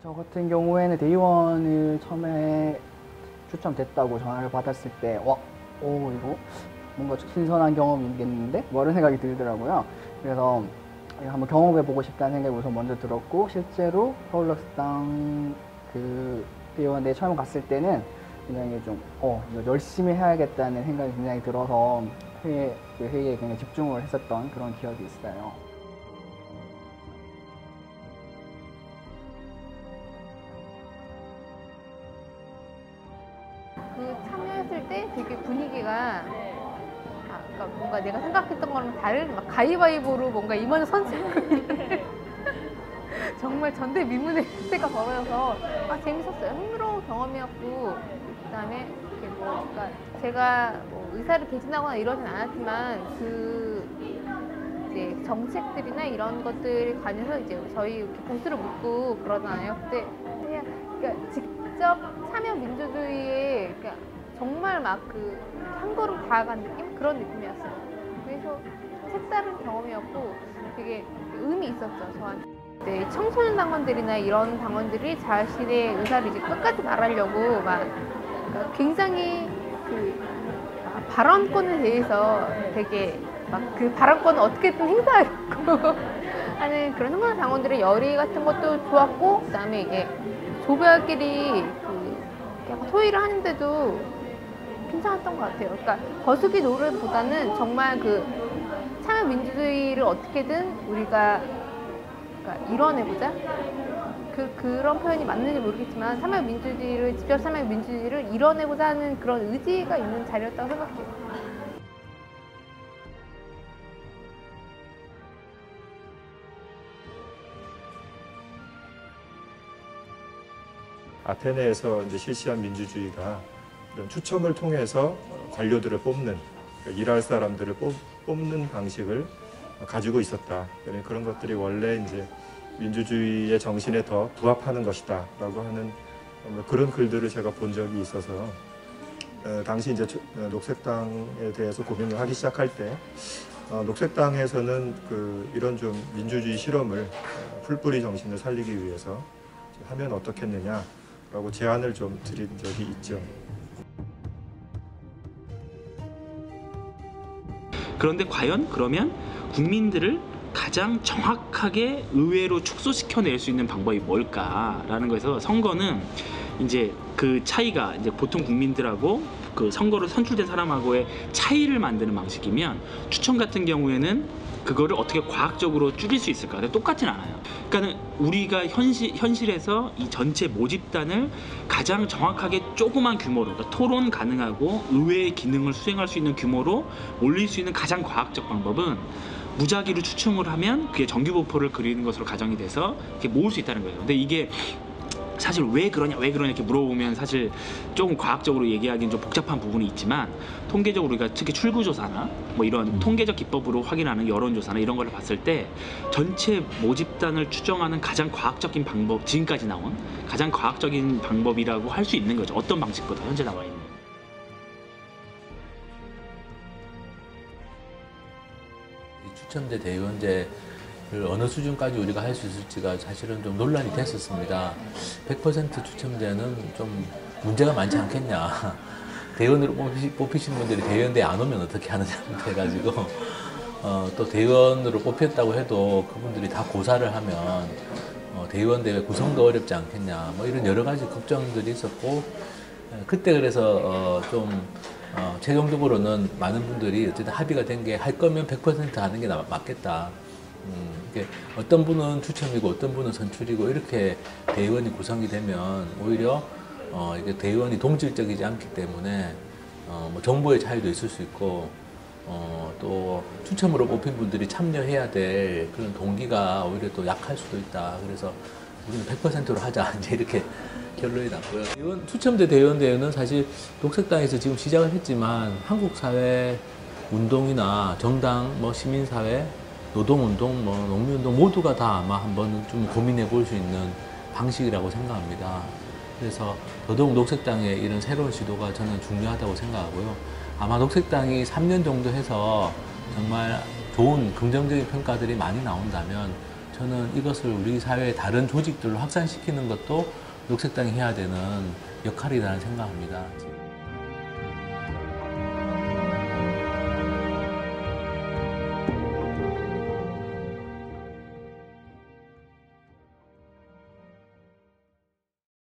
저 같은 경우에는 대의원을 처음에 추첨됐다고 전화를 받았을 때, 이거 뭔가 신선한 경험이겠는데? 뭐 이런 생각이 들더라고요. 그래서 한번 경험해보고 싶다는 생각이 우선 먼저 들었고, 실제로 서울녹색당 그 대의원대에 처음 갔을 때는 굉장히 좀, 이거 열심히 해야겠다는 생각이 굉장히 들어서 회의에 굉장히 집중을 했었던 그런 기억이 있어요. 그 참여했을 때 되게 분위기가 그러니까 뭔가 내가 생각했던 거랑 다른 막 가위바위보로 뭔가 임원 선출을 정말 전대미문의 때가 벌어져서 재밌었어요. 흥미로운 경험이었고 그다음에 이렇게 그러니까 제가 뭐 의사를 개진하거나 이러진 않았지만 그 이제 정책들이나 이런 것들에 관해서 이제 저희 이렇게 보수를 묻고 그러잖아요. 그때 그냥 그러니까 직접 참여 민주주의에 그러니까 정말 막 그 한 걸음 다가간 느낌? 그런 느낌이었어요. 그래서 색다른 경험이었고 되게 의미 있었죠, 저한테. 네, 청소년 당원들이나 이런 당원들이 자신의 의사를 이제 끝까지 말하려고 막 그러니까 굉장히 그 발언권에 대해서 되게 막 그 발언권을 어떻게든 행사하려고 하는 그런 청소년 당원들의 열의 같은 것도 좋았고, 그다음에 이게 조별끼리 그 약간 토의를 하는데도 괜찮았던 것 같아요. 그러니까 거수기 노릇보다는 정말 그 참여 민주주의를 어떻게든 우리가 그러니까 이뤄내보자. 그런 표현이 맞는지 모르겠지만 참여 민주주의를 직접 참여 민주주의를 이뤄내고자 하는 그런 의지가 있는 자리였다고 생각해요. 아테네에서 이제 실시한 민주주의가 이런 추첨을 통해서 관료들을 뽑는, 그러니까 일할 사람들을 뽑는 방식을 가지고 있었다. 그런 것들이 원래 이제 민주주의의 정신에 더 부합하는 것이다라고 하는 그런 글들을 제가 본 적이 있어서 당시 이제 녹색당에 대해서 고민을 하기 시작할 때 녹색당에서는 이런 좀 민주주의 실험을 풀뿌리 정신을 살리기 위해서 하면 어떻겠느냐라고 제안을 좀 드린 적이 있죠. 그런데 과연 그러면 국민들을 가장 정확하게 의회로 축소시켜낼 수 있는 방법이 뭘까라는 거에서 선거는 이제 그 차이가 이제 보통 국민들하고 그 선거로 선출된 사람하고의 차이를 만드는 방식이면 추천 같은 경우에는 그거를 어떻게 과학적으로 줄일 수 있을까? 근데 똑같진 않아요. 그러니까는 우리가 현실에서 이 전체 모집단을 가장 정확하게 조그만 규모로, 그러니까 토론 가능하고 의회의 기능을 수행할 수 있는 규모로 올릴 수 있는 가장 과학적 방법은 무작위로 추첨을 하면 그게 정규보포를 그리는 것으로 가정이 돼서 이렇게 모을 수 있다는 거예요. 근데 이게 사실 왜 그러냐 이렇게 물어보면 사실 조금 과학적으로 얘기하기는 좀 복잡한 부분이 있지만 통계적으로 우리가 특히 출구조사나 뭐 이런 통계적 기법으로 확인하는 여론조사나 이런 걸 봤을 때 전체 모집단을 추정하는 가장 과학적인 방법, 지금까지 나온 가장 과학적인 방법이라고 할 수 있는 거죠. 어떤 방식보다 현재 나와 있는. 추첨제 대의원제 어느 수준까지 우리가 할 수 있을지가 사실은 좀 논란이 됐었습니다. 100% 추첨제는 좀 문제가 많지 않겠냐. 대의원으로 뽑히신 분들이 대의원대에 안 오면 어떻게 하느냐 해가지고 또 대의원으로 뽑혔다고 해도 그분들이 다 고사를 하면 대의원대 구성도 어렵지 않겠냐. 뭐 이런 여러 가지 걱정들이 있었고 그때 그래서 최종적으로는 많은 분들이 어쨌든 합의가 된 게 할 거면 100% 하는 게 맞겠다. 어떤 분은 추첨이고 어떤 분은 선출이고 이렇게 대의원이 구성이 되면 오히려 이게 대의원이 동질적이지 않기 때문에 뭐 정보의 차이도 있을 수 있고 또 추첨으로 뽑힌 분들이 참여해야 될 그런 동기가 오히려 또 약할 수도 있다. 그래서 우리는 100%로 하자 이제 이렇게 결론이 났고요. 추첨제 대의원대회는 사실 녹색당에서 지금 시작을 했지만 한국 사회 운동이나 정당, 뭐 시민사회, 노동운동, 뭐 농민운동 모두가 다 아마 한번 좀 고민해 볼 수 있는 방식이라고 생각합니다. 그래서 더더욱 녹색당의 이런 새로운 시도가 저는 중요하다고 생각하고요. 아마 녹색당이 3년 정도 해서 정말 좋은 긍정적인 평가들이 많이 나온다면 저는 이것을 우리 사회의 다른 조직들로 확산시키는 것도 녹색당이 해야 되는 역할이라는 생각합니다.